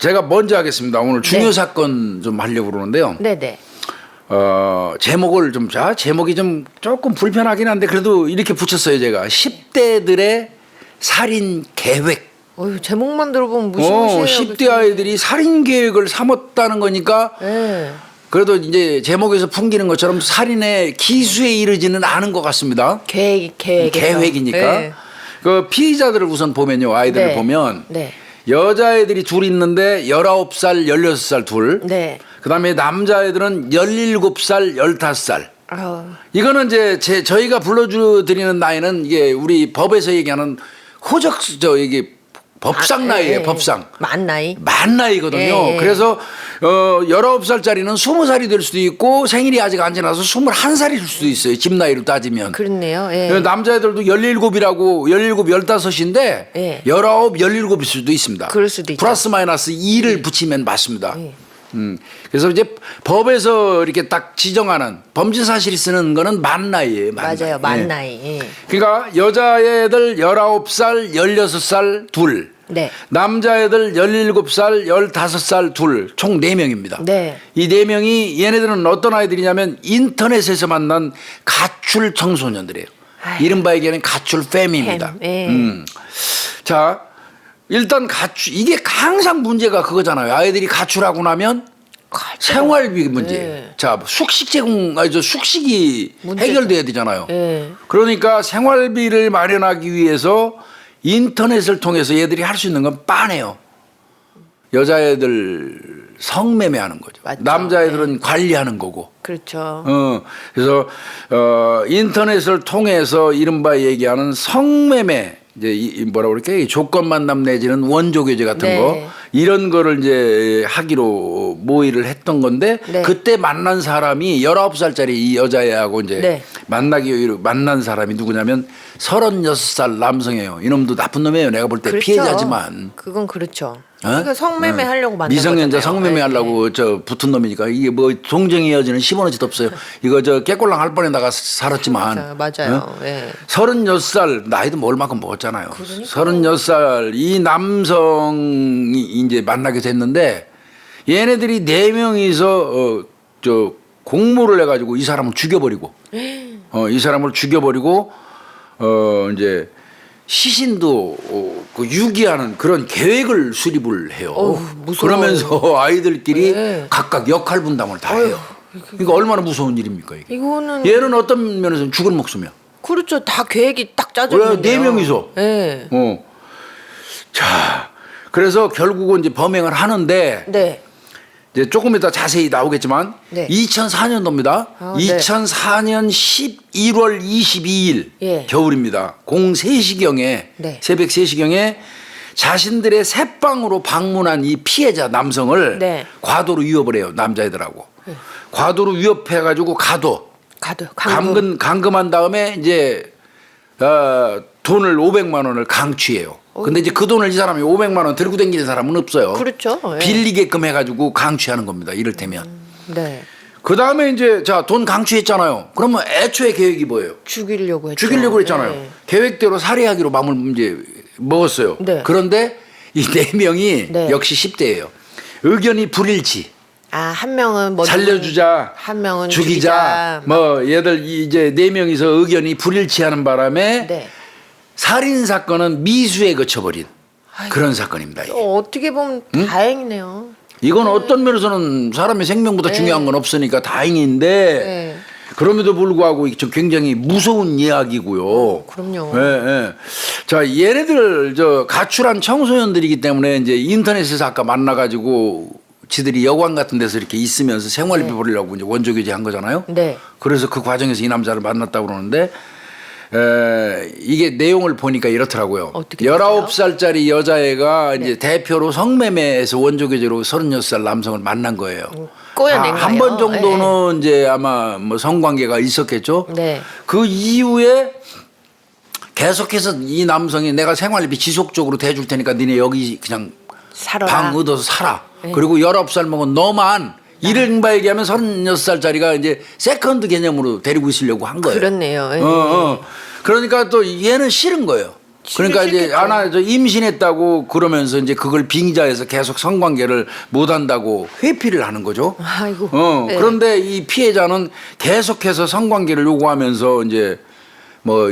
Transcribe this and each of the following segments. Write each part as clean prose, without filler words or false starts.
제가 먼저 하겠습니다. 오늘 중요 네. 사건 좀 하려고 그러는데요. 네네. 제목을 제목이 좀 조금 불편하긴 한데 그래도 이렇게 붙였어요. 제가 10대들의 살인 계획. 어휴, 제목만 들어보면 무시무시해요. 10대 아이들이 살인 계획을 삼았다는 거니까 네. 그래도 이제 제목에서 풍기는 것처럼 살인의 기수에 이르지는 않은 것 같습니다. 계획이니까. 네. 그 피의자들을 우선 보면요. 아이들을 네. 보면 네. 여자애들이 둘 있는데 19살, 16살 둘. 네. 그다음에 남자애들은 17살, 15살. 아우. 이거는 이제 저희가 불러드리는 나이는 이게 우리 법에서 얘기하는 이게 법상 나이예요. 예, 법상. 만 나이. 만 나이거든요. 예, 예. 그래서 19살짜리는 20살이 될 수도 있고 생일이 아직 안 지나서 21살일 수도 있어요. 집 나이로 따지면. 그렇네요. 예. 남자애들도 17이라고 17, 15인데 예. 19, 17일 수도 있습니다. 그럴 수도 있죠. 플러스 마이너스 2를 붙이면 맞습니다. 예. 그래서 이제 법에서 이렇게 딱 지정하는 범죄 사실이 쓰는 거는 만 나이예요. 맞아요. 만 나이. 예. 그러니까 여자애들 19살, 16살 둘. 네. 남자애들 17살, 15살 둘. 총 4명입니다. 네. 이 4명이 얘네들은 어떤 아이들이냐면 인터넷에서 만난 가출 청소년들이에요. 아유. 이른바 얘기하는 가출 팸입니다. 예. 자, 일단 이게 항상 문제가 그거잖아요. 아이들이 가출하고 나면 생활비 문제. 예. 자, 숙식이 문제죠. 해결돼야 되잖아요. 예. 그러니까 생활비를 마련하기 위해서 인터넷을 통해서 얘들이 할 수 있는 건 빤해요. 여자애들 성매매하는 거죠. 맞죠. 남자애들은 관리하는 거고. 그렇죠. 그래서 인터넷을 통해서 이른바 얘기하는 성매매 이제 뭐라 그럴까 조건 만남 내지는 원조 교제 같은 네. 거 이런 거를 이제 하기로 모의를 했던 건데 네. 그때 만난 사람이 19살짜리 이 여자애하고 이제 네. 만난 사람이 누구냐면 36살 남성이에요. 이놈도 나쁜 놈이에요. 내가 볼 때 그렇죠. 피해자지만. 그건 그렇죠. 어? 그러니까 성매매 하려고 만난 미성년자 거잖아요. 성매매 네. 하려고 저 붙은 놈이니까 이게 뭐 동정이 이어지는 10원어치도 없어요. 이거 저 깨꼴랑 할 뻔에다가 살았지만. 맞아요. 예. 36살 나이도 먹을 만큼 먹었잖아요. 36살 이 남성이 이제 만나게 됐는데 얘네들이 4명이서 저 공모를 해가지고 이 사람을 죽여버리고 이 사람을 죽여버리고 이제 시신도 그 유기하는 그런 계획을 수립을 해요. 무서워요. 그러면서 아이들끼리 네. 각각 역할 분담을 다 해요. 그러니까 얼마나 무서운 일입니까 이게. 이거는 얘는 어떤 면에서는 죽을 목숨이야. 그렇죠. 다 계획이 딱 짜져 그래, 있는데요. 4명이서. 예. 자, 그래서 결국은 이제 범행을 하는데 네. 이제 조금 이따 자세히 나오겠지만 네. 2004년도입니다. 네. 2004년 11월 22일 예. 겨울입니다. 03시경에 네. 새벽 3시경에 자신들의 새방으로 방문한 이 피해자 남성을 네. 과도로 위협을 해요. 남자애들하고. 과도로 위협해가지고 감금한 다음에 이제 돈을 500만 원을 강취해요. 근데 이제 그 돈을 이 사람이 500만 원 들고 다니는 사람은 없어요. 그렇죠. 예. 빌리게끔 해가지고 강취하는 겁니다. 이를테면. 네. 그 다음에 이제 자 돈 강취했잖아요. 그러면 애초에 계획이 뭐예요? 죽이려고 했죠. 죽이려고 했잖아요. 네. 계획대로 살해하기로 마음을 이제 먹었어요. 네. 그런데 이 4명이 네. 역시 10대예요. 의견이 불일치. 한 명은 뭐 살려주자, 한 명은 죽이자. 뭐 얘들 이제 4명이서 의견이 불일치하는 바람에 네. 살인 사건은 미수에 그쳐버린 그런 사건입니다. 이게. 어떻게 보면 다행이네요. 이건 어떤 면에서는 사람의 생명보다 중요한 건 없으니까 다행인데 네. 그럼에도 불구하고 굉장히 무서운 이야기고요. 그럼요. 예, 예. 자, 얘네들 가출한 청소년들이기 때문에 이제 인터넷에서 아까 만나가지고 지들이 여관 같은 데서 이렇게 있으면서 생활비 벌이려고 이제 원조 교제한 거잖아요. 네. 그래서 그 과정에서 이 남자를 만났다고 그러는데 이게 내용을 보니까 이렇더라고요. 어떻게 됐어요? 19살짜리 여자애가 이제 대표로 성매매에서 원조 교제로 36살 남성을 만난 거예요. 꼬여낸 거예요. 한 번 정도는 이제 아마 뭐 성관계가 있었겠죠. 네. 그 이후에 계속해서 이 남성이 내가 생활비 지속적으로 대줄 테니까 니네 여기 그냥 살아라. 방 얻어서 살아. 그리고 19살 먹은 너만 이른바 얘기하면 36살짜리가 이제 세컨드 개념으로 데리고 있으려고 한 거예요. 그렇네요. 예. 그러니까 또 얘는 싫은 거예요. 그러니까 이제 싫겠죠. 하나 저 임신했다고 그러면서 이제 그걸 빙자해서 계속 성관계를 못 한다고 회피를 하는 거죠. 아이고. 네. 그런데 이 피해자는 계속해서 성관계를 요구하면서 이제 뭐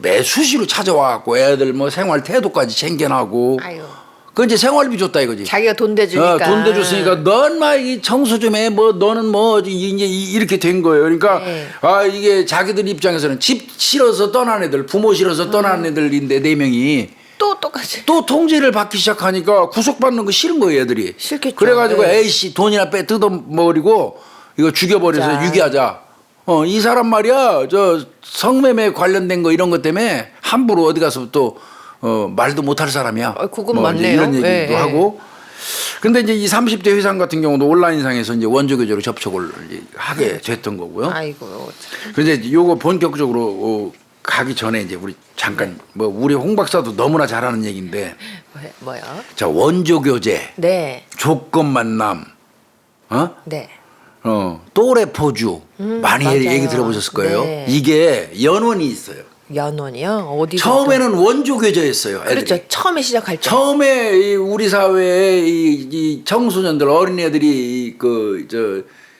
매 수시로 찾아와갖고 애들 뭐 생활 태도까지 챙겨나고. 아유. 그 이제 생활비 줬다 이거지. 자기가 돈 대주니까. 돈 대줬으니까 넌 막 이 청소 좀 해. 뭐 너는 뭐 이제 이렇게 된 거예요. 그러니까 네. 이게 자기들 입장에서는 집 싫어서 떠난 애들, 부모 싫어서 떠난 애들인데 4명이 또 똑같이. 또 통제를 받기 시작하니까 구속받는 거 싫은 거예요, 애들이. 싫겠죠. 그래가지고 네. 에이씨 돈이나 뜯어버리고 이거 죽여버려서 진짜. 유기하자. 이 사람 말이야 저 성매매 관련된 거 이런 것 때문에 함부로 어디 가서 또 말도 못할 사람이야. 그건 뭐 이제 맞네요. 이런 얘기도 예, 예. 하고. 근데 이제 이 30대 회장 같은 경우도 온라인상에서 이제 원조교제로 접촉을 이제 하게 됐던 거고요. 아이고. 참. 근데 요거 본격적으로 가기 전에 이제 우리 잠깐 뭐 우리 홍 박사도 너무나 잘하는 얘기인데 뭐요? 자 원조교제, 네. 조건 만남, 네. 또래 포주 많이 맞아요. 얘기 들어보셨을 거예요. 네. 이게 연원이 있어요. 연원이요? 어디서? 처음에는 원조교제였어요. 애들이. 그렇죠. 처음에 시작할 때. 처음에 이 우리 사회에 이 청소년들 어린애들이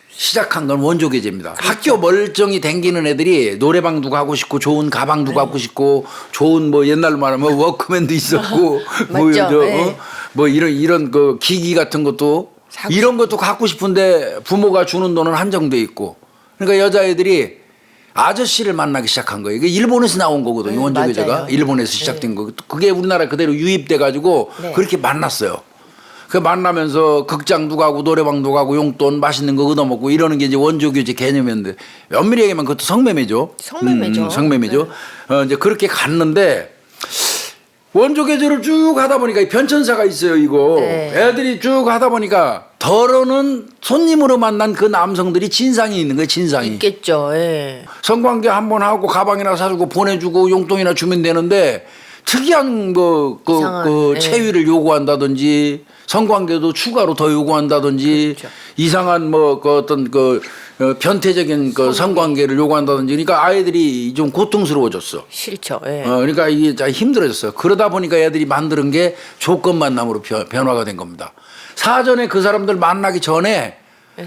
시작한 건 원조교제입니다. 그렇죠. 학교 멀쩡히 댕기는 애들이 노래방도 가고 싶고 좋은 가방도 네. 갖고 싶고 좋은 뭐 옛날로 말하면 워크맨도 있었고 맞죠. 네. 뭐 이런 그 기기 같은 것도 사고 이런 것도 갖고 싶은데 부모가 주는 돈은 한정돼 있고 그러니까 여자애들이 아저씨를 만나기 시작한 거예요. 이게 일본에서 나온 거거든요. 원조교제가 맞아요. 일본에서 시작된 거. 그게 우리나라 그대로 유입돼 가지고 네. 그렇게 만났어요. 그 만나면서 극장도 가고 노래방도 가고 용돈 맛있는 거 얻어먹고 이러는 게 이제 원조교제 개념이었는데 엄밀히 얘기하면 그것도 성매매죠. 성매매죠. 성매매죠. 이제 그렇게 갔는데 원조교제를 쭉 하다 보니까 이 변천사가 있어요. 이거 네. 애들이 쭉 하다 보니까 덜어는 손님으로 만난 그 남성들이 진상이 있는 거예요. 진상이. 있겠죠. 예. 성관계 한 번 하고 가방이나 사주고 보내주고 용돈이나 주면 되는데 특이한 이상한, 예. 체위를 요구한다든지 성관계도 추가로 더 요구한다든지 그렇죠. 이상한 변태적인 성관계를 요구한다든지 그러니까 아이들이 좀 고통스러워졌어. 싫죠. 예. 그러니까 이게 참 힘들어졌어요. 그러다 보니까 애들이 만드는 게 조건 만남으로 변화가 된 겁니다. 사전에 그 사람들 만나기 전에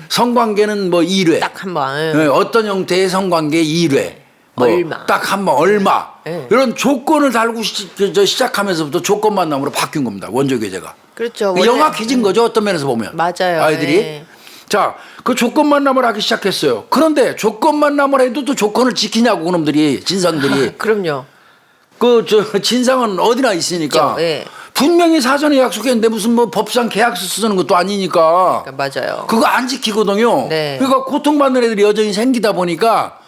성관계는 뭐 1회. 딱 한 번. 예. 네, 어떤 형태의 성관계 1회. 얼마. 딱 한 번 얼마. 네. 이런 조건을 달고 시작하면서부터 조건 만남으로 바뀐 겁니다. 원조교제가. 그렇죠. 영악해진 거죠. 어떤 면에서 보면. 맞아요. 아이들이. 예. 자, 그 조건 만남을 하기 시작했어요. 그런데 조건 만남을 해도 또 조건을 지키냐고 그놈들이 진상들이. 그럼요. 진상은 어디나 있으니까. 있죠. 예. 분명히 사전에 약속했는데 무슨 뭐 법상 계약서 쓰는 것도 아니니까. 맞아요. 그거 안 지키거든요. 네. 그러니까 고통받는 애들이 여전히 생기다 보니까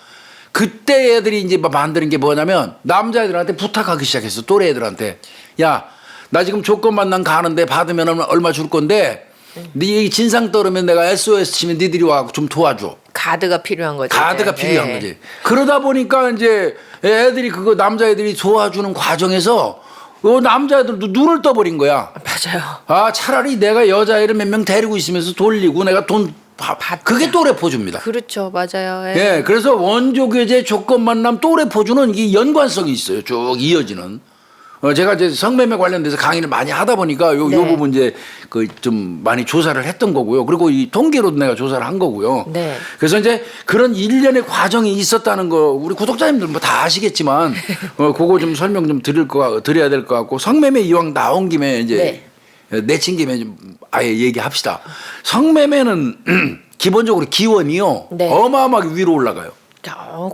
그때 애들이 이제 만드는 게 뭐냐면 남자애들한테 부탁하기 시작했어. 또래 애들한테. 야, 나 지금 조건 만남 가는데 받으면 얼마 줄 건데 네 진상 떠르면 내가 SOS 치면 니들이 와 좀 도와줘. 가드가 필요한 거죠. 가드가 이제. 필요한 예. 거지. 그러다 보니까 이제 애들이 남자애들이 도와주는 과정에서 남자애들도 눈을 떠버린 거야. 맞아요. 차라리 내가 여자애를 몇 명 데리고 있으면서 돌리고 내가 돈 그게 또래포주입니다. 그렇죠. 맞아요. 예. 예, 그래서 원조교제 조건 만남 또래포주는 이 연관성이 있어요. 쭉 이어지는. 제가 이제 성매매 관련돼서 강의를 많이 하다 보니까 요 네. 부분 이제 좀 많이 조사를 했던 거고요. 그리고 이 통계로도 내가 조사를 한 거고요. 네. 그래서 이제 그런 일련의 과정이 있었다는 거 우리 구독자님들 뭐 다 아시겠지만 그거 좀 설명 좀 드려야 될 것 같고 성매매 이왕 나온 김에 이제 내친 김에 좀 아예 얘기합시다. 성매매는 기본적으로 기원이요. 네. 어마어마하게 위로 올라가요.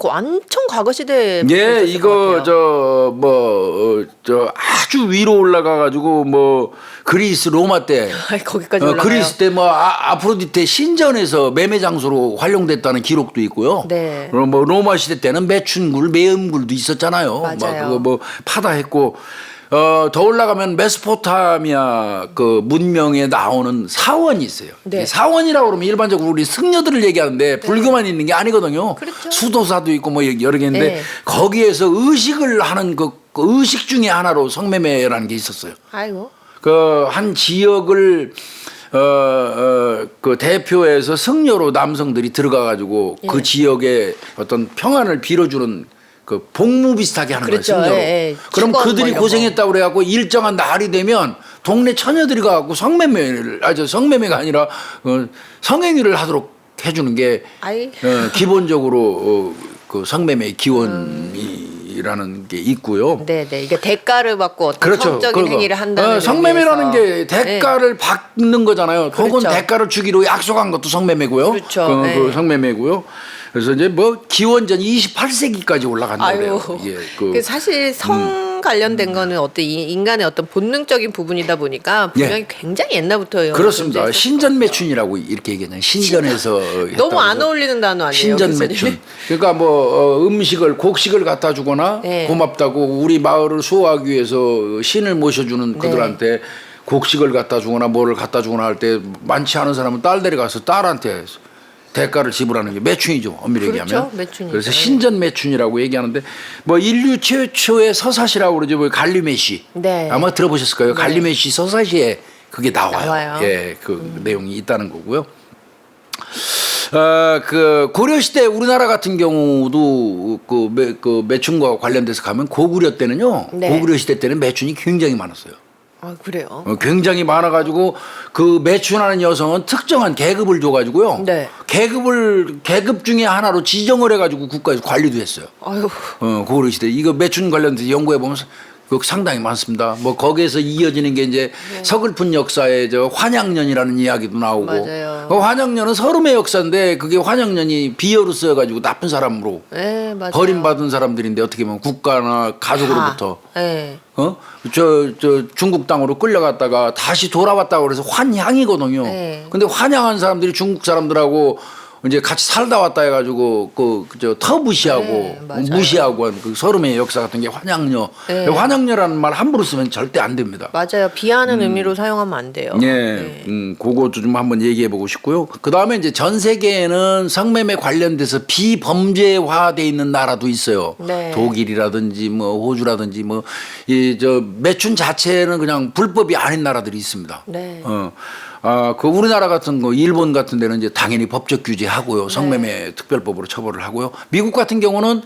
그 완전 과거 시대에. 예, 이거 아주 위로 올라가 가지고 뭐 그리스 로마 때 거기까지 올라가요. 그리스 때 뭐 아프로디테 신전에서 매매 장소로 활용됐다는 기록도 있고요. 네. 그리고 뭐 로마 시대 때는 매춘굴, 매음굴도 있었잖아요. 막 맞아요. 그거 뭐 파다했고 더 올라가면 메소포타미아 그 문명에 나오는 사원이 있어요. 네. 사원이라고 그러면 일반적으로 우리 승려들을 얘기하는데 불교만 있는 게 아니거든요. 그렇죠. 수도사도 있고 뭐 여러 개 있는데 네. 거기에서 의식을 하는 그 의식 중에 하나로 성매매라는 게 있었어요. 아이고. 그 한 지역을 그 대표해서 승려로 남성들이 들어가 가지고 그 지역의 어떤 평안을 빌어주는 그 복무 비슷하게 하는 그렇죠. 거예요. 승려로. 예, 예. 그럼 축원 그들이 뭐 이런 고생했다고 그래갖고 일정한 날이 되면 동네 처녀들이 가갖고 성매매가 아니라 성행위를 하도록 해주는 게 아이. 기본적으로 그 성매매 기원이라는 게 있고요. 네네. 이게 대가를 받고 어떤 그렇죠. 성적인 행위를 한다는 성매매라는 의미에서. 게 대가를 받는 거잖아요. 혹은 그렇죠. 대가를 주기로 약속한 것도 성매매고요. 그렇죠. 그 성매매고요. 그래서 이제 뭐 기원전 28세기까지 올라간다 그래요. 이게 그 사실 성 관련된 거는 어떤 인간의 어떤 본능적인 부분이다 보니까 분명히 굉장히 옛날부터 그렇습니다. 존재했었거든요. 신전매춘이라고 이렇게 얘기하잖아요. 신전에서 너무 안 어울리는 단어 아니에요? 신전매춘. 교수님? 그러니까 뭐 곡식을 갖다 주거나 네. 고맙다고 우리 마을을 수호하기 위해서 신을 모셔주는 그들한테 곡식을 갖다 주거나 뭐를 갖다 주거나 할 때 많지 않은 사람은 딸 데려가서 딸한테 대가를 지불하는 게 매춘이죠. 엄밀히 그렇죠. 얘기하면. 매춘이죠. 그래서 신전 매춘이라고 얘기하는데 뭐 인류 최초의 서사시라고 그러죠. 뭐 갈리메시. 네. 아마 들어보셨을 거예요. 갈리메시 서사시에 그게 나와요. 예, 그 내용이 있다는 거고요. 그 고려시대 우리나라 같은 경우도 그 매춘과 관련돼서 가면 고구려 때는요. 네. 고구려 시대 때는 매춘이 굉장히 많았어요. 아 그래요? 굉장히 많아가지고 그 매춘하는 여성은 특정한 계급을 줘가지고요. 네. 계급 중에 하나로 지정을 해가지고 국가에서 관리도 했어요. 아유. 고구려 시대 이거 매춘 관련돼서 연구해 보면 그 상당히 많습니다. 뭐 거기에서 이어지는 게 이제 서글픈 역사에 저 환양년이라는 이야기도 나오고. 맞아요. 그 환양년은 서름의 역사인데 그게 환양년이 비어로 쓰여가지고 나쁜 사람으로 네 맞아요. 버림받은 사람들인데 어떻게 보면 국가나 가족으로부터 네. 저 중국 땅으로 끌려갔다가 다시 돌아왔다고 그래서 환향이거든요. 네. 근데 환향한 사람들이 중국 사람들하고 이제 같이 살다 왔다 해가지고 저 터무시하고 맞아요. 무시하고 한 그 서름의 역사 같은 게 환향녀. 네. 환향녀라는 말 함부로 쓰면 절대 안 됩니다. 맞아요. 비하는 의미로 사용하면 안 돼요. 예, 그것도 좀 한번 얘기해 보고 싶고요. 그 다음에 이제 전 세계에는 성매매 관련돼서 비범죄화돼 있는 나라도 있어요. 네. 독일이라든지 뭐 호주라든지 뭐 이 저 매춘 자체는 그냥 불법이 아닌 나라들이 있습니다. 네. 그 우리나라 같은 거, 일본 같은 데는 이제 당연히 법적 규제하고요. 성매매 특별법으로 처벌을 하고요. 미국 같은 경우는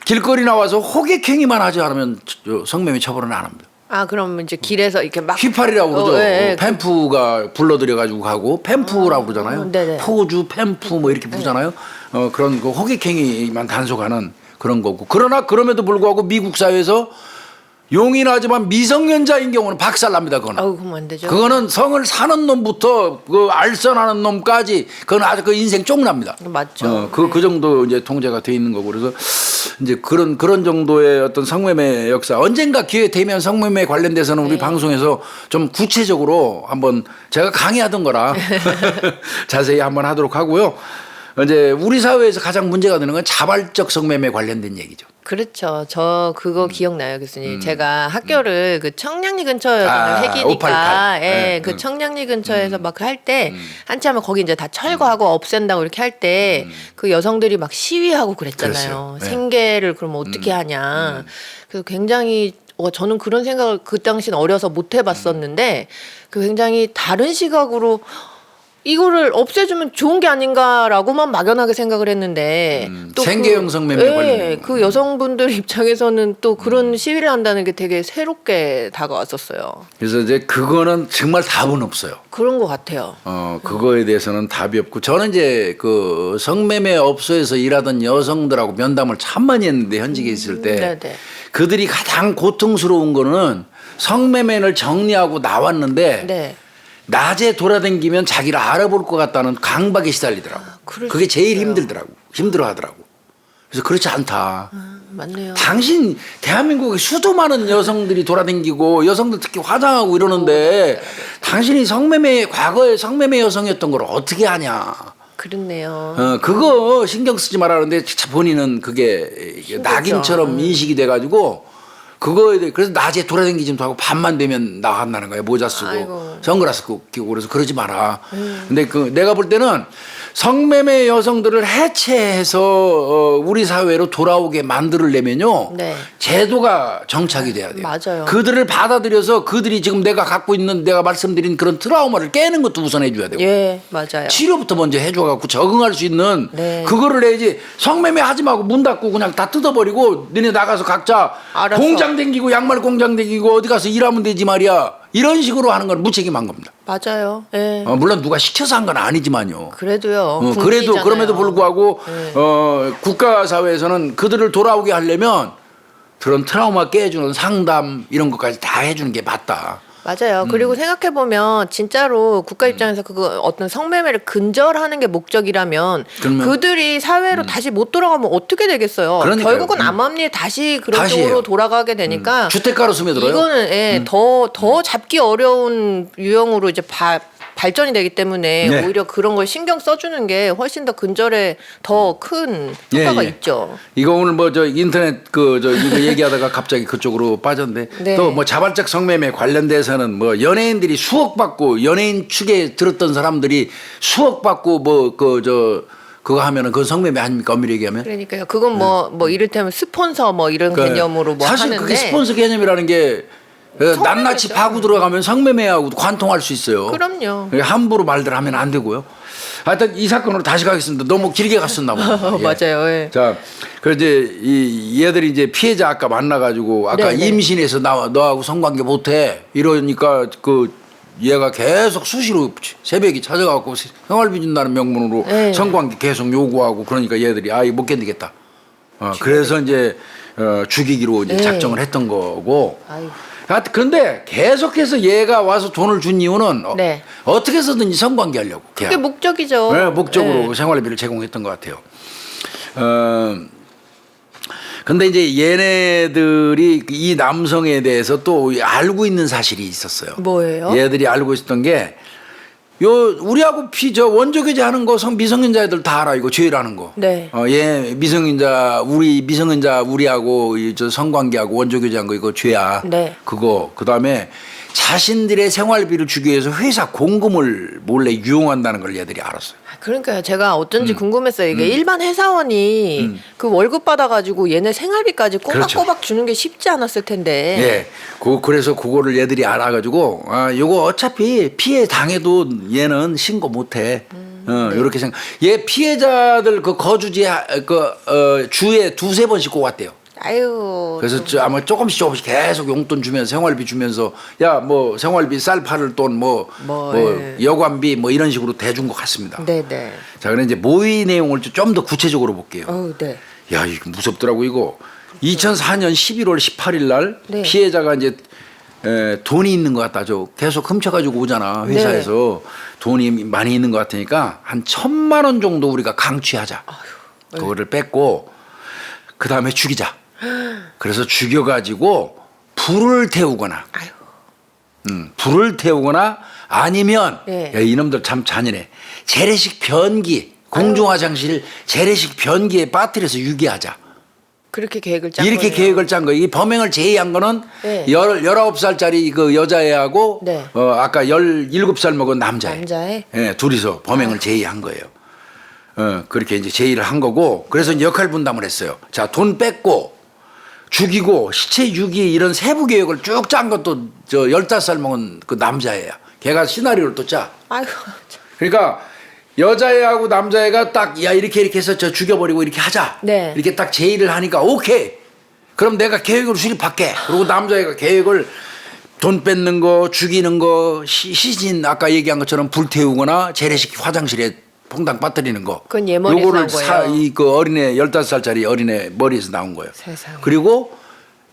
길거리 나와서 호객행위만 하지 않으면 성매매 처벌은 안 합니다. 아 그럼 이제 길에서 이렇게 막 휘파리라고 그러죠. 네. 팸프가 불러들여가지고 가고 팸프라고 그러잖아요. 네네. 포주, 팸프 뭐 이렇게 부르잖아요. 그런 그 호객행위만 단속하는 그런 거고. 그러나 그럼에도 불구하고 미국 사회에서 용인하지만 미성년자인 경우는 박살납니다. 그거는. 아우 그럼 안 되죠. 그거는 성을 사는 놈부터 그 알선하는 놈까지 그건 아주 그 인생 쪽납니다. 맞죠. 그 정도 이제 통제가 돼 있는 거고 그래서 이제 그런 정도의 어떤 성매매 역사 언젠가 기회 되면 성매매 관련돼서는 우리 방송에서 좀 구체적으로 한번 제가 강의하던 거라 자세히 한번 하도록 하고요. 이제 우리 사회에서 가장 문제가 되는 건 자발적 성매매 관련된 얘기죠. 그렇죠. 저 그거 기억나요, 교수님. 제가 학교를 그 청량리 근처였잖아요. 588. 회기니까. 예, 네. 그 청량리 근처에서 막 할 때 한참을 거기 이제 다 철거하고 없앤다고 이렇게 할 때 그 여성들이 막 시위하고 그랬잖아요. 그랬어요. 네. 생계를 그럼 어떻게 하냐. 그래서 굉장히 저는 그런 생각을 그 당시는 어려서 못 해봤었는데 그 굉장히 다른 시각으로 이거를 없애주면 좋은 게 아닌가라고만 막연하게 생각을 했는데 또 생계형 성매매 관련 그 여성분들 입장에서는 또 그런 시위를 한다는 게 되게 새롭게 다가왔었어요. 그래서 이제 그거는 정말 답은 없어요. 그런 것 같아요. 그거에 대해서는 답이 없고 저는 이제 그 성매매 업소에서 일하던 여성들하고 면담을 참 많이 했는데 현직에 있을 때 네네. 그들이 가장 고통스러운 거는 성매매를 정리하고 나왔는데 네. 낮에 돌아다니면 자기를 알아볼 것 같다는 강박에 시달리더라고. 그럴 그게 수 제일 있어요. 힘들어하더라고. 그래서 그렇지 않다. 맞네요. 당신 대한민국에 수도 많은 여성들이 돌아다니고 여성들 특히 화장하고 이러는데 당신이 과거에 성매매 여성이었던 걸 어떻게 하냐. 그렇네요. 그거 신경 쓰지 말라는데 본인은 그게 낙인처럼 인식이 돼가지고 그거에 대해 그래서 낮에 돌아다니지도 하고 밤만 되면 나간다는 거예요. 모자 쓰고 아이고. 선글라스 끼고 그래서 그러지 마라. 근데 내가 볼 때는 성매매 여성들을 해체해서 우리 사회로 돌아오게 만들려면요. 네. 제도가 정착이 돼야 돼요. 맞아요. 그들을 받아들여서 그들이 지금 내가 갖고 있는 내가 말씀드린 그런 트라우마를 깨는 것도 우선 해줘야 되고. 예, 맞아요. 치료부터 먼저 해줘갖고 적응할 수 있는 네. 그거를 해야지. 성매매 하지 말고 문 닫고 그냥 다 뜯어버리고 너네 나가서 각자 알았어. 공장 댕기고 양말 공장 댕기고 어디 가서 일하면 되지 말이야. 이런 식으로 하는 건 무책임한 겁니다. 맞아요. 예. 물론 누가 시켜서 한 건 아니지만요. 그래도요. 그래도 군기잖아요. 그럼에도 불구하고 네. 국가 사회에서는 그들을 돌아오게 하려면 그런 트라우마 깨주는 상담 이런 것까지 다 해주는 게 맞다. 맞아요. 그리고 생각해 보면 진짜로 국가 입장에서 그거 어떤 성매매를 근절하는 게 목적이라면 그러면- 그들이 사회로 다시 못 돌아가면 어떻게 되겠어요? 그러니까요. 결국은 암암리에 다시 그런 다시 쪽으로 해요. 돌아가게 되니까 주택가로 스며들어요. 이거는 예, 더 잡기 어려운 유형으로 이제 발전이 되기 때문에 네. 오히려 그런 걸 신경 써주는 게 훨씬 더 근절에 더 큰 효과가 예. 있죠. 이거 오늘 뭐 저 인터넷 이거 얘기하다가 갑자기 그쪽으로 빠졌는데 네. 또 뭐 자발적 성매매 관련돼서는 뭐 연예인들이 수억 받고 연예인 축에 들었던 사람들이 수억 받고 뭐 그거 하면은 그건 성매매 아닙니까? 엄밀히 얘기하면. 그러니까요. 그건 뭐 이를테면 스폰서 뭐 이런 그러니까 개념으로 뭐 사실 하는데 그게 스폰서 개념이라는 게 낱낱이 파고 들어가면 성매매하고 관통할 수 있어요. 그럼요. 함부로 말들 하면 안 되고요. 하여튼 이 사건으로 다시 가겠습니다. 너무 길게 갔었나 봐요. 예. 맞아요. 예. 자, 그 이제 이 얘들이 이제 피해자 아까 만나가지고 아까 네, 네. 임신해서 너하고 성관계 못해 이러니까 그 얘가 계속 수시로 새벽에 찾아가고 생활비 준다는 명분으로 네. 성관계 계속 요구하고 그러니까 얘들이 이거 못 견디겠다. 그래서 이제 죽이기로 이제 네. 작정을 했던 거고. 아이고. 하여튼 근데 계속해서 얘가 와서 돈을 준 이유는 네. 어떻게 해서든지 성관계 하려고. 그게 걔가. 목적이죠. 네, 목적으로 네. 생활비를 제공했던 것 같아요. 근데 이제 얘네들이 이 남성에 대해서 또 알고 있는 사실이 있었어요. 뭐예요? 얘들이 알고 있었던 게 우리하고 원조교제 하는 거 미성년자 애들 다 알아 이거 죄라는 거. 네. 얘 미성년자 우리하고 저 성관계하고 원조교제한 거 이거 죄야. 네. 그거 그다음에 자신들의 생활비를 주기 위해서 회사 공금을 몰래 유용한다는 걸 얘들이 알았어요. 그러니까요. 제가 어쩐지 궁금했어요. 이게 일반 회사원이 그 월급 받아가지고 얘네 생활비까지 꼬박꼬박 주는 게 쉽지 않았을 텐데. 예. 그래서 그거를 얘들이 알아가지고 요거 어차피 피해 당해도 얘는 신고 못해. 요렇게 생각. 얘 피해자들 그 거주지 주에 두세 번씩 꼭 왔대요. 아유. 그래서 아마 조금씩 계속 용돈 주면서 생활비 주면서 야 뭐 생활비 쌀 팔을 돈 예. 여관비 뭐 이런 식으로 대준 것 같습니다. 네네. 자, 그럼 이제 모의 내용을 좀 더 구체적으로 볼게요. 네. 야, 이거 무섭더라고 이거. 2004년 11월 18일 날 네. 피해자가 이제 돈이 있는 것 같다. 계속 훔쳐가지고 오잖아 회사에서 돈이 많이 있는 것 같으니까 한 1,000만 원 정도 우리가 강취하자. 그거를 뺏고 그 다음에 죽이자. 그래서 죽여가지고 불을 태우거나, 불을 태우거나 아니면 네. 야, 이놈들 참 잔인해. 재래식 변기, 공중화장실 재래식 변기에 빠뜨려서 유기하자. 그렇게 계획을 짠 이렇게 거예요. 계획을 짠 거예요. 이 범행을 제의한 거는 네. 19살짜리 그 여자애하고 네. 아까 17살 먹은 남자애. 남자애? 예, 둘이서 범행을 제의한 거예요. 그렇게 이제 제의를 한 거고 그래서 이제 역할 분담을 했어요. 자, 돈 뺏고 죽이고 시체 유기 이런 세부 계획을 쭉 짠 것도 15살 먹은 그 남자애야. 걔가 시나리오를 또 짜. 아이고. 그러니까 여자애하고 남자애가 딱 야 이렇게 해서 저 죽여버리고 이렇게 하자. 네. 이렇게 딱 제의를 하니까 오케이. 그럼 내가 계획을 수립할게. 그리고 남자애가 계획을 돈 뺏는 거, 죽이는 거, 시신 아까 얘기한 것처럼 불태우거나 재래식 화장실에 퐁당 빠뜨리는 거. 그건 얘 머리에서 요거를 나온 거예요. 그 어린애 15살짜리 어린애 머리에서 나온 거예요. 세상에. 그리고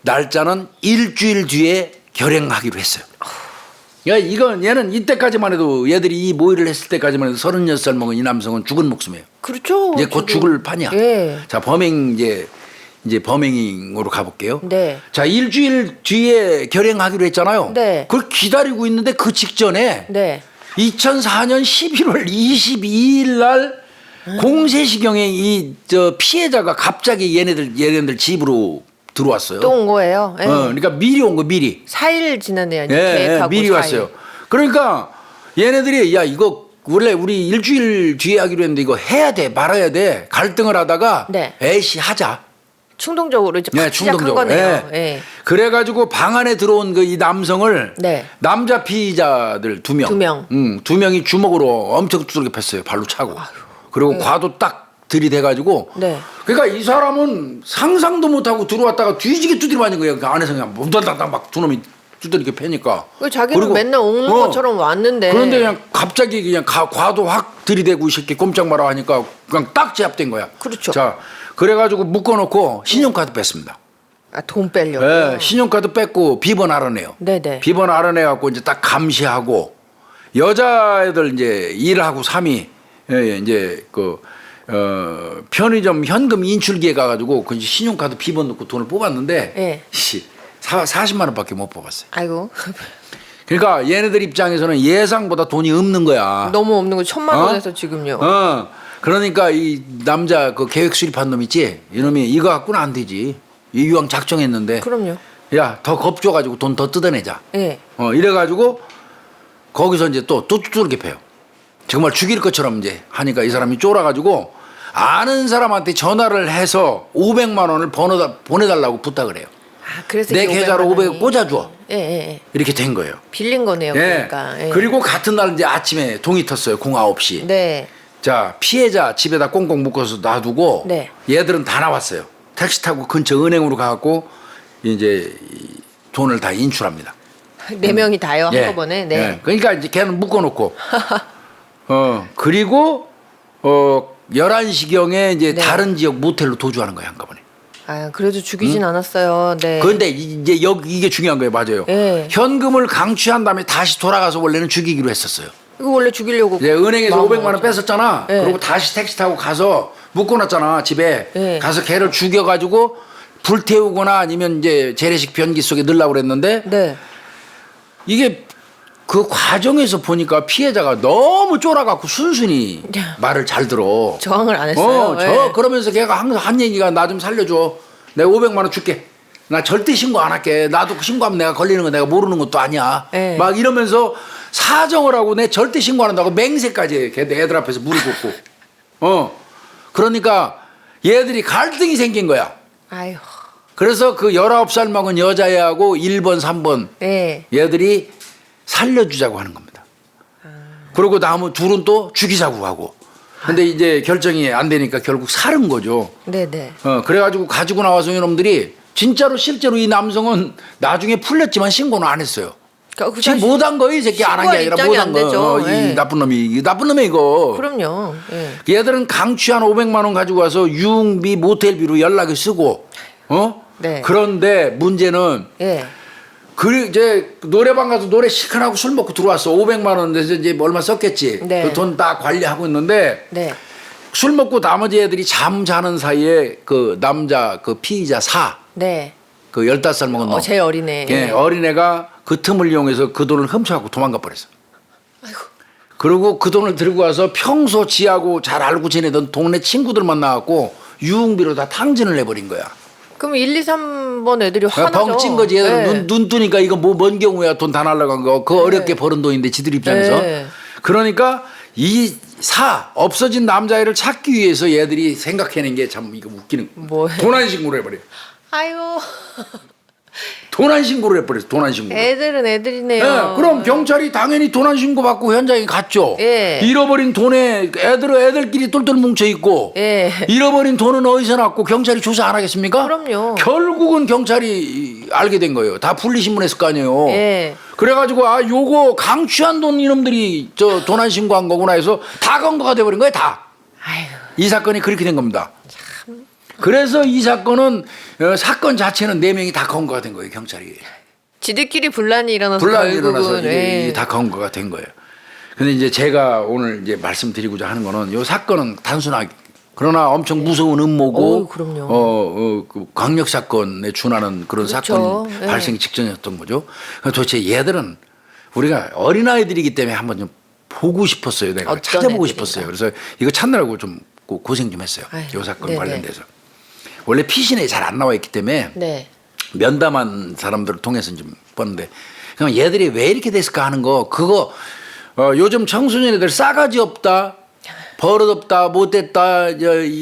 날짜는 일주일 뒤에 결행하기로 했어요. 야, 얘는 이때까지만 해도 얘들이 이 모의를 했을 때까지만 해도 36살 먹은 이 남성은 죽은 목숨이에요. 그렇죠. 이제 곧 죽을 판이야. 예. 자, 범행 이제 범행으로 가볼게요. 네. 자, 일주일 뒤에 결행하기로 했잖아요. 네. 그걸 기다리고 있는데 그 직전에 네. 2004년 11월 22일 날 공세시경에 피해자가 갑자기 얘네들 집으로 들어왔어요. 또 온 거예요. 예. 그러니까 미리 온 거 미리. 4일 지났네요. 예, 계획하고 미리 4일. 왔어요. 그러니까 얘네들이 야 이거 원래 우리 일주일 뒤에 하기로 했는데 이거 해야 돼 말아야 돼 갈등을 하다가 네. 에이씨 하자. 충동적으로 이제 네, 팍 시작한 충동적으로. 거네요. 예. 예. 그래가지고 방 안에 들어온 그 이 남성을 네. 남자 피의자들 2명, 2명. 2명이 주먹으로 엄청 두들겨 팼어요. 발로 차고. 그리고 과도 딱 들이대가지고. 네. 그러니까 이 사람은 상상도 못하고 들어왔다가 뒤지게 두드려 맞은 거예요. 그 안에서 그냥 몸다닥 막 두 놈이 두드리게 패니까. 자기는 그리고- 맨날 오는 것처럼 왔는데. 그런데 그냥 갑자기 그냥 과도 확 들이대고 이 새끼 꼼짝 마라 하니까 그냥 딱 제압된 거야. 그렇죠. 자, 그래가지고 묶어놓고 신용카드 뺐습니다. 아, 돈 빼려고. 예, 신용카드 뺐고 비번 알아내요. 네네. 비번 알아내갖고 이제 딱 감시하고 여자애들 이제 1하고 3이 이제 그 편의점 현금 인출기에 가가지고 그 신용카드 비번 넣고 돈을 뽑았는데 예. 40만 원밖에 못 뽑았어요. 아이고. 그러니까 얘네들 입장에서는 예상보다 돈이 없는 거야. 너무 없는 거 1,000만 어? 원에서 지금요. 그러니까 이 남자 그 계획 수립한 놈 있지? 이놈이 이거 갖고는 안 되지. 이왕 작정했는데. 그럼요. 야, 더 겁줘가지고 돈 더 뜯어내자. 예. 이래가지고 거기서 이제 또 두들겨 패요. 정말 죽일 것처럼 이제 하니까 이 사람이 쫄아가지고 아는 사람한테 전화를 해서 500만 원을 보내달라고 부탁을 해요. 아, 그래서 내 이게 계좌로 500만 500을 원이. 꽂아줘. 예, 예, 예. 이렇게 된 거예요. 빌린 거네요. 예. 그러니까. 예. 그리고 같은 날 이제 아침에 동이 텄어요. 09시. 네. 자, 피해자 집에다 꽁꽁 묶어서 놔두고 네. 얘들은 다 나왔어요. 택시 타고 근처 은행으로 가갖고 이제 이 돈을 다 인출합니다. 4명이 다요 예. 한꺼번에. 네. 예. 그러니까 이제 걔는 묶어놓고 그리고 11시경에 이제 네. 다른 지역 모텔로 도주하는 거예요 한꺼번에. 아, 그래도 죽이진 않았어요. 네. 그런데 이제 이게 중요한 거예요, 맞아요. 예. 현금을 강취한 다음에 다시 돌아가서 원래는 죽이기로 했었어요. 이거 원래 죽이려고. 이제 은행에서 마음 500만 원 먹었죠. 뺐었잖아. 예. 그리고 다시 택시 타고 가서 묶어놨잖아 집에. 예. 가서 걔를 죽여가지고 불태우거나 아니면 이제 재래식 변기 속에 넣으려고 그랬는데 네. 이게 그 과정에서 보니까 피해자가 너무 쫄아갖고 순순히 야. 말을 잘 들어. 저항을 안 했어요. 예. 그러면서 걔가 항상 한 얘기가 나 좀 살려줘. 내가 500만 원 줄게. 나 절대 신고 안 할게. 나도 신고하면 내가 걸리는 거 내가 모르는 것도 아니야. 예. 막 이러면서 사정을 하고 내 절대 신고 안 한다고 맹세까지 해. 걔 애들 앞에서 무릎 꿇고. 그러니까 얘들이 갈등이 생긴 거야. 아유. 그래서 그 19살 먹은 여자애하고 1번, 3번 예. 얘들이 살려주자고 하는 겁니다. 그리고 나무 둘은 또 죽이자고 하고. 근데 이제 결정이 안 되니까 결국 살은 거죠. 네, 네. 그래가지고 가지고 나와서 이놈들이 진짜로 실제로 이 남성은 나중에 풀렸지만 신고는 안 했어요. 그 지금 못한 거예요, 이 새끼 안 한 게 아니라 신고할 못한 입장이 안 거. 되죠. 예. 이 나쁜 놈이, 이 나쁜 놈이 이거. 그럼요. 예. 얘들은 강취한 500만 원 가지고 와서 유흥비, 모텔비로 연락을 쓰고, 네. 그런데 문제는 예. 이제 노래방 가서 노래 시큰하고 술 먹고 들어왔어. 500만 원 내서 이제 얼마 썼겠지. 네. 그 돈 다 관리하고 있는데 네. 술 먹고 나머지 애들이 잠 자는 사이에 그 남자 그 피의자 네. 그 15살 먹은 놈. 제일 어리네. 예, 어린애가 그 틈을 이용해서 그 돈을 훔쳐갖고 도망가 버렸어. 그리고 그 돈을 들고 와서 평소 지하고 잘 알고 지내던 동네 친구들 만나갖고 유흥비로 다 탕진을 해버린 거야. 그럼 1, 2, 3번 애들이 화나죠. 벙찐 거지. 얘들 네. 눈 뜨니까 이거 뭐 뭔 경우야 돈 다 날라간 거. 그거 어렵게 버는 돈인데 지들 입장에서. 네. 그러니까 없어진 남자애를 찾기 위해서 얘들이 생각해낸 게 참 이거 웃기는 거야. 뭐예요? 도난 신고를 해버려. 아이고. 도난 신고를 해버렸어. 도난 신고. 애들은 애들이네요. 예, 그럼 경찰이 당연히 도난 신고 받고 현장에 갔죠. 예. 잃어버린 돈에 애들끼리 똘똘 뭉쳐 있고. 예. 잃어버린 돈은 어디서 났고 경찰이 조사 안 하겠습니까? 그럼요. 결국은 경찰이 알게 된 거예요. 다 분리신문했을 거 아니에요. 예. 그래가지고 요거 강취한 돈 이놈들이 저 도난 신고한 거구나 해서 다 검거가 돼버린 거예요. 다. 아이고. 이 사건이 그렇게 된 겁니다. 그래서 이 사건은 사건 자체는 4명이 다 검거가 된 거예요. 경찰이. 지들끼리 분란이 일어나서 분란이 일어나서 결국은, 이게 예. 다 검거가 된 거예요. 근데 이제 제가 오늘 이제 말씀드리고자 하는 거는 이 사건은 단순하게 그러나 엄청 무서운 음모고 어우, 그럼요. 그 강력 사건에 준하는 그런 그렇죠. 사건 예. 발생 직전이었던 거죠. 도대체 얘들은 우리가 어린아이들이기 때문에 한번 좀 보고 싶었어요. 내가 어떤 찾아보고 애들인가. 싶었어요. 그래서 이거 찾느라고 좀 고생 좀 했어요. 아유, 이 사건 네네. 관련돼서. 원래 피신에 잘 안 나와 있기 때문에 네. 면담한 사람들을 통해서 좀 봤는데 그럼 얘들이 왜 이렇게 됐을까 하는 거 그거 요즘 청소년애들 싸가지 없다, 버릇 없다, 못됐다,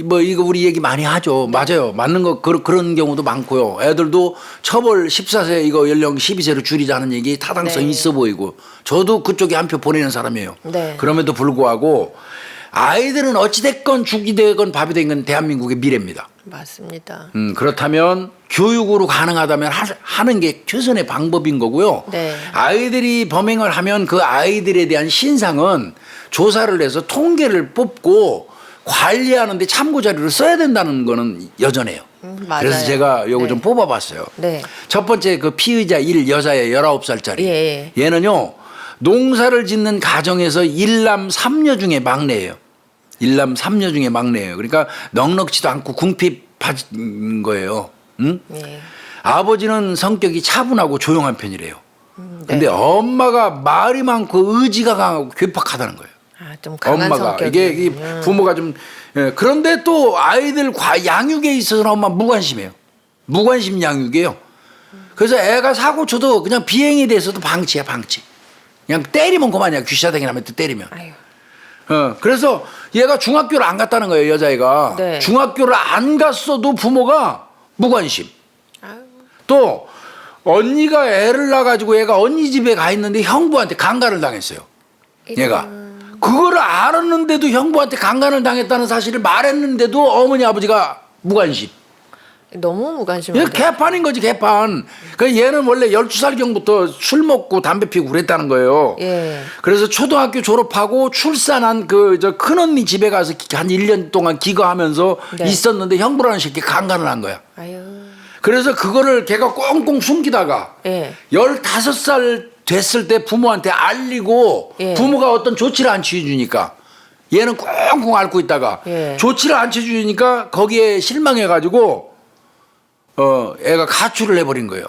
뭐 이거 우리 얘기 많이 하죠. 맞아요. 맞는 거 그런 경우도 많고요. 애들도 처벌 14세 이거 연령 12세로 줄이자는 얘기 타당성이 네. 있어 보이고 저도 그쪽에 한 표 보내는 사람이에요. 네. 그럼에도 불구하고 아이들은 어찌됐건 죽이 되건 밥이 되건 대한민국의 미래입니다. 맞습니다. 그렇다면 교육으로 가능하다면 하는 게 최선의 방법인 거고요. 네. 아이들이 범행을 하면 그 아이들에 대한 신상은 조사를 해서 통계를 뽑고 관리하는데 참고 자료를 써야 된다는 거는 여전해요. 맞아요. 그래서 제가 요거 네. 좀 뽑아봤어요. 네. 첫 번째 그 피의자 1 여자의 19살짜리. 예. 얘는요. 농사를 짓는 가정에서 일남 3녀 중에 막내예요. 일남 3녀 중에 막내예요. 그러니까 넉넉지도 않고 궁핍한 거예요. 응? 예. 아버지는 성격이 차분하고 조용한 편이래요. 네. 근데 엄마가 말이 많고 의지가 강하고 괴팍하다는 거예요. 아, 좀 강한 엄마가 이게 성격이군요. 부모가 좀 그런데 또 아이들 양육에 있어서는 엄마 무관심해요. 무관심 양육이에요. 그래서 애가 사고 쳐도 그냥 비행에 대해서도 방치야 방치. 그냥 때리면 그만이야. 귀샤댕이 나면 또 때리면. 아유. 그래서 얘가 중학교를 안 갔다는 거예요. 여자애가. 네. 중학교를 안 갔어도 부모가 무관심. 아유. 또 언니가 애를 낳아가지고 얘가 언니 집에 가 있는데 형부한테 강간을 당했어요. 얘가. 그거를 알았는데도 형부한테 강간을 당했다는 사실을 말했는데도 어머니 아버지가 무관심. 너무 얘 무관심한데. 개판인 거지 개판. 그 얘는 원래 12살경부터 술 먹고 담배 피우고 그랬다는 거예요. 예. 그래서 초등학교 졸업하고 출산한 그 저 큰언니 집에 가서 한 1년 동안 기거하면서 네. 있었는데 형부라는 새끼 강간을 한 거야. 아유. 그래서 그거를 걔가 꽁꽁 숨기다가 예. 15살 됐을 때 부모한테 알리고 예. 부모가 어떤 조치를 안 취해주니까 얘는 꽁꽁 앓고 있다가 예. 조치를 안 취해주니까 거기에 실망해가지고 애가 가출을 해버린 거예요.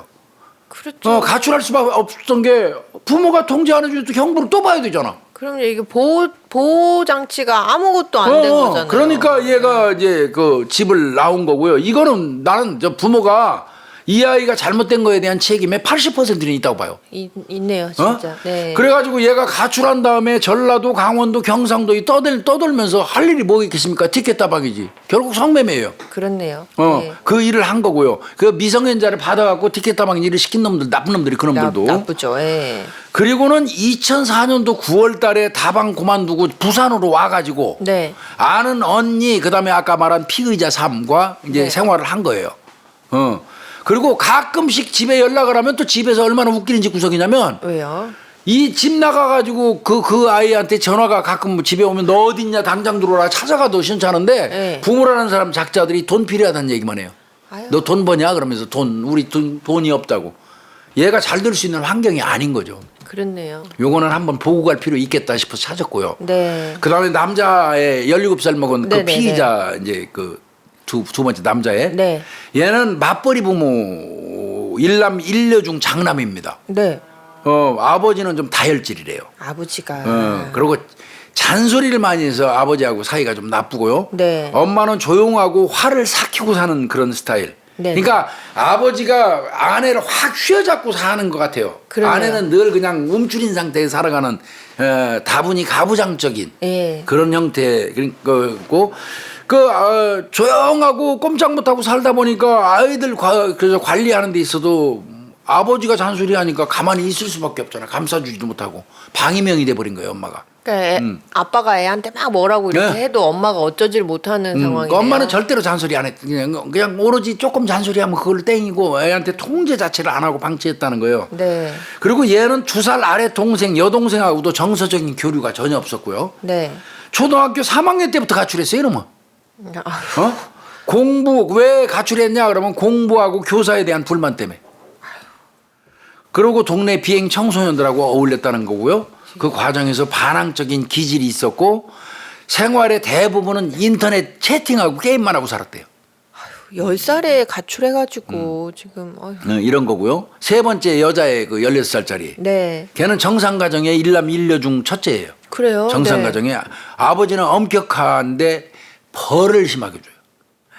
그렇죠. 가출할 수밖에 없었던 게 부모가 통제 안 해줘도 형부를 또 봐야 되잖아. 그럼 이게 보호 장치가 아무것도 안 된 거잖아요. 그러니까 얘가 이제 그 집을 나온 거고요. 이거는 나는 저 부모가 이 아이가 잘못된 거에 대한 책임의 80%는 있다고 봐요. 있네요, 진짜. 네. 그래가지고 얘가 가출한 다음에 전라도, 강원도, 경상도 떠돌면서 할 일이 뭐 있겠습니까? 티켓 다방이지. 결국 성매매예요. 그렇네요. 네. 그 일을 한 거고요. 그 미성년자를 받아갖고 티켓 다방 일을 시킨 놈들, 나쁜 놈들이 그런 놈들도. 나쁘죠. 예. 그리고는 2004년도 9월 달에 다방 그만두고 부산으로 와가지고 네. 아는 언니, 그 다음에 아까 말한 피의자 3과 이제 네. 생활을 한 거예요. 그리고 가끔씩 집에 연락을 하면 또 집에서 얼마나 웃기는지 구석이냐면 왜요? 이 집 나가가지고 그 아이한테 전화가 가끔 뭐 집에 오면 너 어딨냐 당장 들어오라 찾아가도 시원찮은데 네. 부모라는 사람 작자들이 돈 필요하다는 얘기만 해요. 아유. 너 돈 버냐? 그러면서 우리 돈이 없다고. 얘가 잘 될 수 있는 환경이 아닌 거죠. 그렇네요. 요거는 한번 보고 갈 필요 있겠다 싶어서 찾았고요. 네. 그 다음에 남자의 17살 먹은 그 네네네. 피의자 이제 그 두 번째 남자애. 네. 얘는 맞벌이 부모 일남 일녀 중 장남입니다. 네. 아버지는 좀 다혈질이래요. 아버지가. 그리고 잔소리를 많이 해서 아버지하고 사이가 좀 나쁘고요. 네. 엄마는 조용하고 화를 삭히고 사는 그런 스타일. 네. 그러니까 아버지가 아내를 확 휘어잡고 사는 것 같아요. 그러네요. 아내는 늘 그냥 움츠린 상태에 살아가는 다분히 가부장적인 예. 그런 형태의 거고 조용하고 꼼짝 못하고 살다 보니까 아이들 그래서 관리하는 데 있어도 아버지가 잔소리하니까 가만히 있을 수밖에 없잖아. 감싸주지도 못하고 방임형이 돼버린 거예요, 엄마가. 그러니까 아빠가 애한테 막 뭐라고 이렇게 네. 해도 엄마가 어쩌지를 못하는 상황이에요. 엄마는 절대로 잔소리 안 했. 그냥 오로지 조금 잔소리하면 그걸 땡이고 애한테 통제 자체를 안 하고 방치했다는 거예요. 네. 그리고 얘는 2살 아래 동생 여동생하고도 정서적인 교류가 전혀 없었고요. 네. 초등학교 3학년 때부터 가출했어요, 이놈은. 아, 공부 왜 가출했냐 그러면 공부하고 교사에 대한 불만 때문에. 그리고 동네 비행 청소년들하고 어울렸다는 거고요. 그 과정에서 반항적인 기질이 있었고 생활의 대부분은 인터넷 채팅하고 게임만 하고 살았대요. 10살에 가출해가지고 지금 어휴. 이런 거고요. 세 번째 여자의 그 16살짜리. 네. 걔는 정상가정의 일남 일녀 중 첫째예요. 그래요? 정상가정에 아버지는 엄격한데 벌을 심하게 줘요.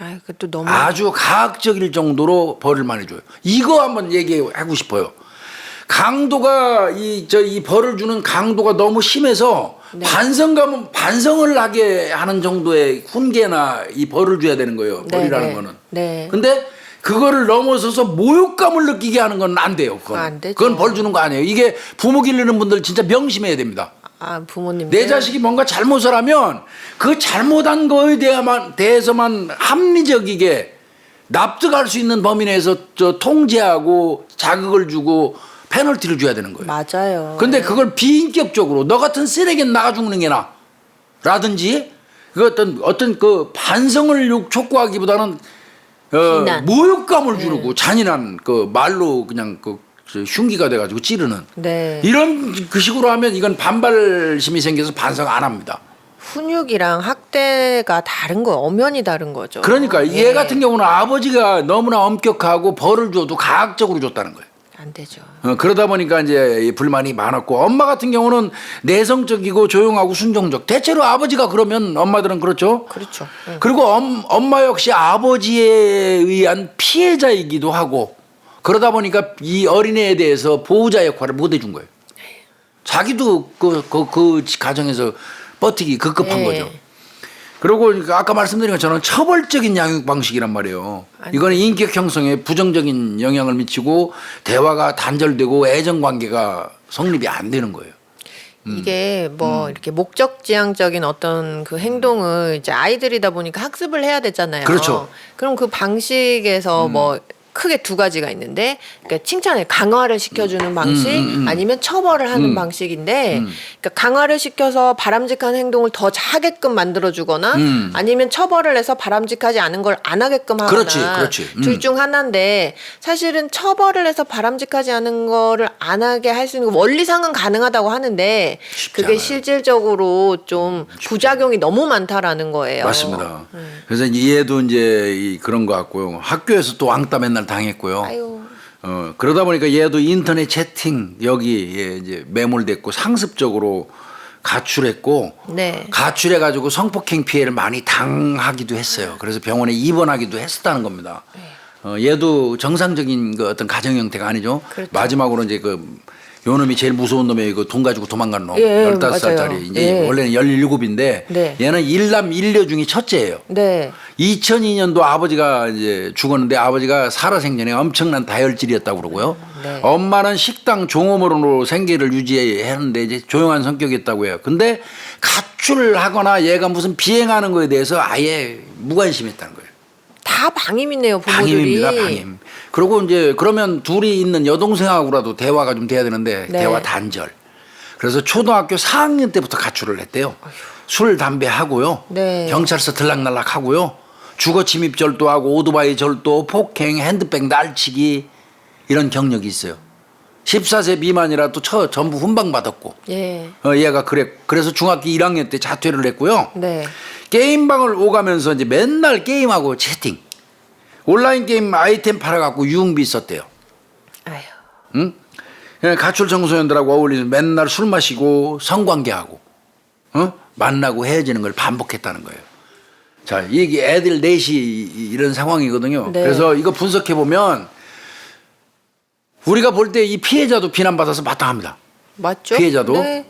아, 그것도 너무 아주 가학적일 정도로 벌을 많이 줘요. 이거 한번 얘기하고 싶어요. 강도가 이 벌을 주는 강도가 너무 심해서 네. 반성을 하게 하는 정도의 훈계나 이 벌을 줘야 되는 거예요. 네, 벌이라는 네. 거는. 네. 근데 그거를 넘어서서 모욕감을 느끼게 하는 건 안 돼요. 그건. 안 되죠. 그건 벌 주는 거 아니에요. 이게 부모 기르는 분들 진짜 명심해야 됩니다. 아, 부모님. 내 자식이 뭔가 잘못을 하면 그 잘못한 거에 대해서만 합리적이게 납득할 수 있는 범위 내에서 통제하고 자극을 주고 페널티를 줘야 되는 거예요. 맞아요. 근데 그걸 비인격적으로 너 같은 쓰레기는 나가 죽는 게 나. 라든지 그 어떤 그 반성을 촉구하기보다는 비난. 모욕감을 주르고 잔인한 그 말로 그냥 그 흉기가 돼가지고 찌르는 네. 이런 그 식으로 하면 이건 반발심이 생겨서 반성 안 합니다. 훈육이랑 학대가 다른 거, 엄연히 다른 거죠. 그러니까 예. 얘 같은 경우는 아버지가 너무나 엄격하고 벌을 줘도 가학적으로 줬다는 거예요. 안 되죠. 그러다 보니까 이제 불만이 많았고 엄마 같은 경우는 내성적이고 조용하고 순종적. 대체로 아버지가 그러면 엄마들은 그렇죠. 그렇죠. 응. 그리고 엄마 역시 아버지에 의한 피해자이기도 하고 그러다 보니까 이 어린애에 대해서 보호자 역할을 못 해준 거예요. 자기도 그 가정에서 버티기 급급한 네. 거죠. 그리고 아까 말씀드린 것처럼 처벌적인 양육 방식이란 말이에요. 이거는 인격 형성에 부정적인 영향을 미치고 대화가 단절되고 애정 관계가 성립이 안 되는 거예요. 이게 뭐 이렇게 목적지향적인 어떤 그 행동을 이제 아이들이다 보니까 학습을 해야 되잖아요. 그렇죠. 그럼 그 방식에서 뭐 크게 두 가지가 있는데, 그러니까 칭찬을 강화를 시켜주는 방식, 아니면 처벌을 하는 방식인데, 그러니까 강화를 시켜서 바람직한 행동을 더 하게끔 만들어주거나, 아니면 처벌을 해서 바람직하지 않은 걸 안 하게끔 하거나, 그렇지. 둘 중 하나인데, 사실은 처벌을 해서 바람직하지 않은 거를 안 하게 할 수 있는 거 원리상은 가능하다고 하는데, 그게 않아요. 실질적으로 좀 부작용이 너무 많다라는 거예요. 맞습니다. 그래서 얘도 이제 그런 거 같고요. 학교에서 또 왕따 맨날 당했고요. 아유. 그러다 보니까 얘도 인터넷 채팅 여기에 이제 매몰됐고 상습적으로 가출했고 네. 가출해가지고 성폭행 피해를 많이 당하기도 했어요. 그래서 병원에 입원하기도 했었다는 겁니다. 얘도 정상적인 그 어떤 가정 형태가 아니죠. 그렇죠. 마지막으로 이제 요 놈이 제일 무서운 놈이 그 돈 가지고 도망간 놈. 예, 15살짜리. 맞아요. 이제 예. 원래는 17인데 네. 얘는 일남 일녀 중에 첫째예요. 네. 2002년도 아버지가 이제 죽었는데 아버지가 살아생전에 엄청난 다혈질이었다고 그러고요. 네. 엄마는 식당 종업원으로 생계를 유지했는데 이제 조용한 성격이었다고 해요. 근데 가출하거나 얘가 무슨 비행하는 거에 대해서 아예 무관심했다는 거예요. 다 방임이네요, 부모들이. 방임입니다, 방임. 그리고 이제 그러면 둘이 있는 여동생하고라도 대화가 좀 돼야 되는데 네. 대화 단절. 그래서 초등학교 4학년 때부터 가출을 했대요. 술, 담배 하고요. 네. 경찰서 들락날락 하고요. 주거 침입 절도하고 오토바이 절도, 폭행, 핸드백 날치기 이런 경력이 있어요. 14세 미만이라 또 전부 훈방받았고. 예. 얘가 그래서 중학교 1학년 때 자퇴를 했고요. 네. 게임방을 오가면서 이제 맨날 게임하고 채팅. 온라인 게임 아이템 팔아갖고 유흥비 썼대요. 아유. 응? 그냥 가출 청소년들하고 어울리면서 맨날 술 마시고 성관계하고, 만나고 헤어지는 걸 반복했다는 거예요. 자, 이게 애들 넷이 이런 상황이거든요. 네. 그래서 이거 분석해 보면 우리가 볼 때 이 피해자도 비난받아서 마땅합니다. 맞죠? 피해자도. 네.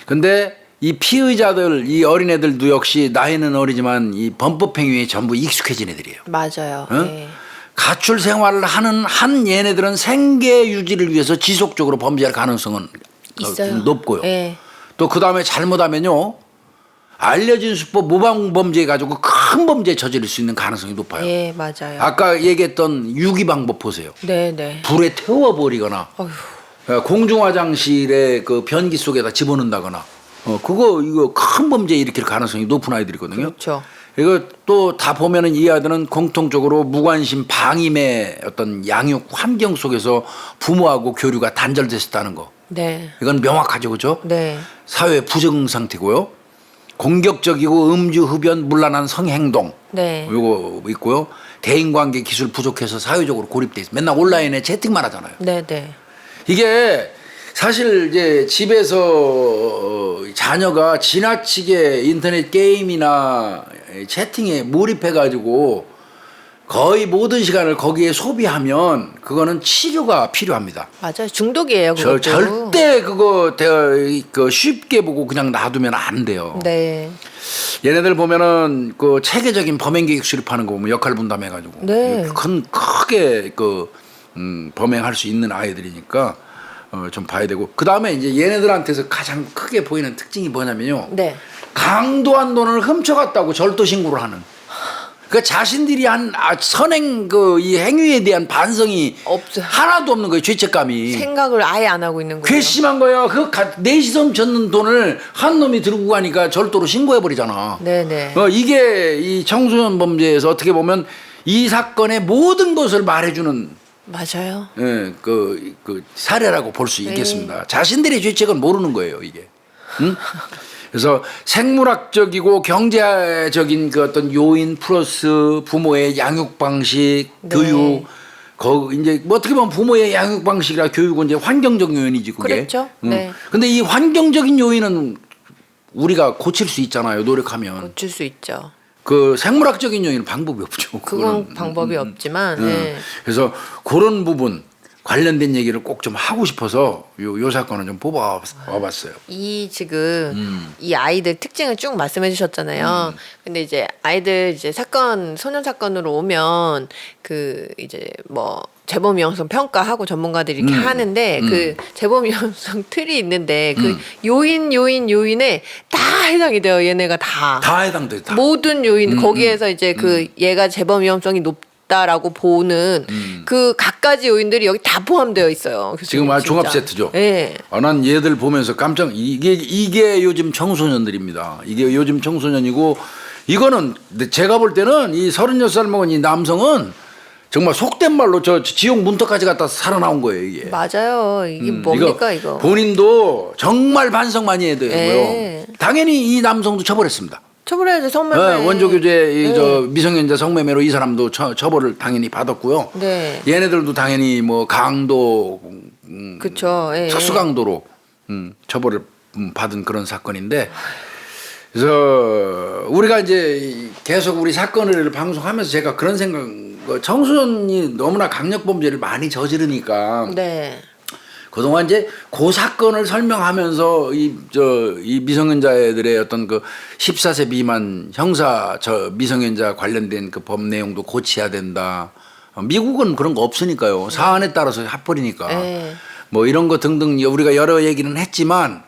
근데 이 피의자들, 이 어린애들도 역시 나이는 어리지만 이 범법행위에 전부 익숙해진 애들이에요. 맞아요. 응? 네. 가출 생활을 하는 한 얘네들은 생계 유지를 위해서 지속적으로 범죄할 가능성은 있어요. 높고요. 네. 또 그 다음에 잘못하면요. 알려진 수법 무방 범죄 가지고 큰 범죄 저지를 수 있는 가능성이 높아요. 예, 맞아요. 아까 얘기했던 유기 방법 보세요. 네, 네. 불에 태워버리거나 어휴. 공중 화장실에 그 변기 속에다 집어넣는다거나 이거 큰 범죄 일으킬 가능성이 높은 아이들이거든요. 그렇죠. 이거 또 다 보면은 이 아이들은 공통적으로 무관심 방임의 어떤 양육 환경 속에서 부모하고 교류가 단절됐었다는 거. 네. 이건 명확하죠, 그죠? 네. 사회 부정 상태고요. 공격적이고 음주 흡연 문란한 성행동. 네. 요거 있고요. 대인관계 기술 부족해서 사회적으로 고립돼 있어. 맨날 온라인에 채팅만 하잖아요. 네, 네. 이게 사실 이제 집에서 자녀가 지나치게 인터넷 게임이나 채팅에 몰입해가지고 거의 모든 시간을 거기에 소비하면 그거는 치료가 필요합니다. 맞아요. 중독이에요. 그것도. 절대 그 쉽게 보고 그냥 놔두면 안 돼요. 네. 얘네들 보면은 그 체계적인 범행계획 수립하는 거 보면 역할 분담해가지고 네. 크게 범행할 수 있는 아이들이니까 좀 봐야 되고 그 다음에 이제 얘네들한테서 가장 크게 보이는 특징이 뭐냐면요. 네. 강도한 돈을 훔쳐갔다고 절도 신고를 하는. 그 자신들이 한 선행 이 행위에 대한 반성이 없죠. 하나도 없는 거예요. 죄책감이. 생각을 아예 안 하고 있는 거예요. 괘씸한 거야. 내시섬 젓는 돈을 한 놈이 들고 가니까 절도로 신고해 버리잖아. 네네. 이게 이 청소년 범죄에서 어떻게 보면 이 사건의 모든 것을 말해주는 맞아요. 그 사례라고 볼 수 있겠습니다. 자신들의 죄책은 모르는 거예요, 이게. 응? 그래서 생물학적이고 경제적인 그 어떤 요인 플러스 부모의 양육 방식, 네. 교육, 이제 뭐 어떻게 보면 부모의 양육 방식이라 교육은 이제 환경적 요인이지 그게. 그렇죠. 네. 근데 이 환경적인 요인은 우리가 고칠 수 있잖아요, 노력하면. 고칠 수 있죠. 그 생물학적인 요인은 방법이 없죠. 그건 방법이 없지만. 네. 그래서 그런 부분 관련된 얘기를 꼭 좀 하고 싶어서 요 사건을 좀 뽑아와봤어요. 이 지금 이 아이들 특징을 쭉 말씀해 주셨잖아요. 근데 이제 아이들 이제 소년 사건으로 오면 그 이제 뭐 재범 위험성 평가하고 전문가들이 이렇게 하는데 그 재범 위험성 틀이 있는데 그 요인에 다 해당이 돼요. 얘네가 다 해당돼. 다. 모든 요인 거기에서 이제 그 얘가 재범 위험성이 높다라고 보는 그 갖가지 요인들이 여기 다 포함되어 있어요. 지금 아주 종합 세트죠. 네. 난 얘들 보면서 이게 요즘 청소년들입니다. 이게 요즘 청소년이고 이거는 제가 볼 때는 이 36살 먹은 이 남성은 정말 속된 말로 저 지옥 문턱까지 갔다 살아나온 거예요, 이게. 맞아요. 이게 뭡니까 이거? 본인도 정말 반성 많이 해야 되고요. 네. 당연히 이 남성도 처벌했습니다. 처벌해야죠. 성매매. 네, 원조교제 미성년자 성매매로 이 사람도 처벌을 당연히 받았고요. 네. 얘네들도 당연히 뭐 강도, 그렇죠. 예. 특수강도로 처벌을 받은 그런 사건인데, 그래서 우리가 이제 계속 우리 사건을 방송하면서 제가 그런 생각, 청소년이 너무나 강력범죄를 많이 저지르니까. 네. 그동안 이제 그 사건을 설명하면서 이 미성년자애들의 어떤 그 14세 미만 미성년자 관련된 그 법 내용도 고쳐야 된다. 미국은 그런 거 없으니까요. 사안에 따라서 합벌이니까. 네. 뭐 이런 거 등등 우리가 여러 얘기는 했지만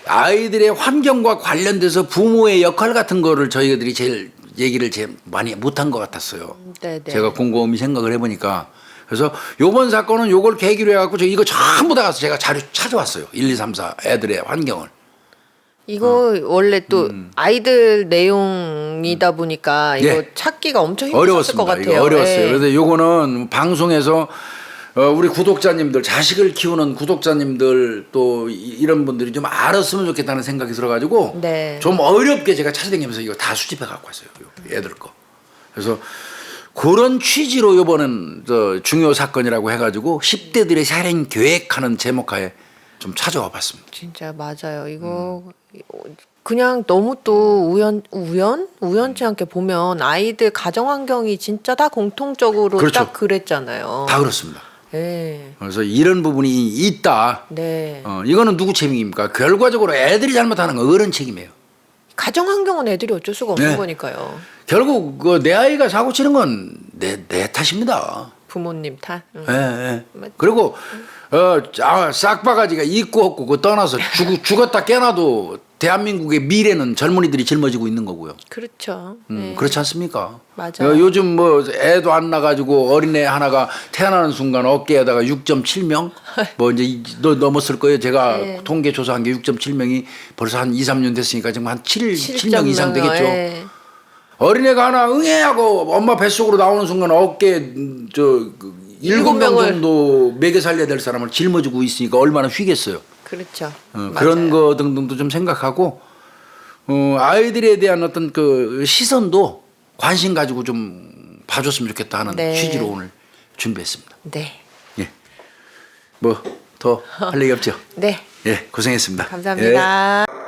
아이들의 환경과 관련돼서 부모의 역할 같은 거를 저희들이 얘기를 제일 많이 못한 것 같았어요. 네. 제가 곰곰이 생각을 해보니까. 그래서 요번 사건은 요걸 계기로 해갖고 저 이거 전부 다 가서 제가 자료 찾아왔어요. 1, 2, 3, 4 애들의 환경을. 이거 원래 또 아이들 내용이다 보니까 이거 예. 찾기가 엄청 힘들었을 것 같아요. 이거 어려웠어요. 예. 그래서 요거는 방송에서 우리 구독자님들, 자식을 키우는 구독자님들 또 이런 분들이 좀 알았으면 좋겠다는 생각이 들어가지고 네. 좀 어렵게 제가 찾아다니면서 이거 다 수집해 갖고 왔어요. 애들 거. 그래서 그런 취지로 이번엔 중요 사건이라고 해가지고 10대들의 살인 계획하는 제목하에 좀 찾아와 봤습니다. 진짜 맞아요. 이거 그냥 너무 또 우연치 않게 보면 아이들 가정 환경이 진짜 다 공통적으로 그렇죠. 딱 그랬잖아요. 다 그렇습니다. 네. 그래서 이런 부분이 있다. 네. 이거는 누구 책임입니까? 결과적으로 애들이 잘못하는 건 어른 책임이에요. 가정 환경은 애들이 어쩔 수가 없는 네. 거니까요. 결국 내 아이가 사고 치는 건 내 탓입니다. 부모님 탓. 예. 그리고 싹바가지가 있고 없고 그거 떠나서 죽었다 깨나도 대한민국의 미래는 젊은이들이 짊어지고 있는 거고요. 그렇죠. 네. 그렇지 않습니까? 맞아요. 요즘 뭐 애도 안 나가지고 어린애 하나가 태어나는 순간 어깨에다가 6.7명 뭐 이제 넘었을 거예요. 제가 네. 통계 조사한 게 6.7명이 벌써 한 2, 3년 됐으니까 지금 한 7명 이상 되겠죠. 네. 어린애가 하나 응애하고 엄마 뱃속으로 나오는 순간 어깨에 7명 정도 먹여 살려야 될 사람을 짊어지고 있으니까 얼마나 휘겠어요. 그렇죠. 그런 거 등등도 좀 생각하고 아이들에 대한 어떤 그 시선도 관심 가지고 좀 봐줬으면 좋겠다 하는 네. 취지로 오늘 준비했습니다. 네. 예. 뭐 더 할 얘기 없죠? 네. 예, 고생했습니다. 감사합니다. 예.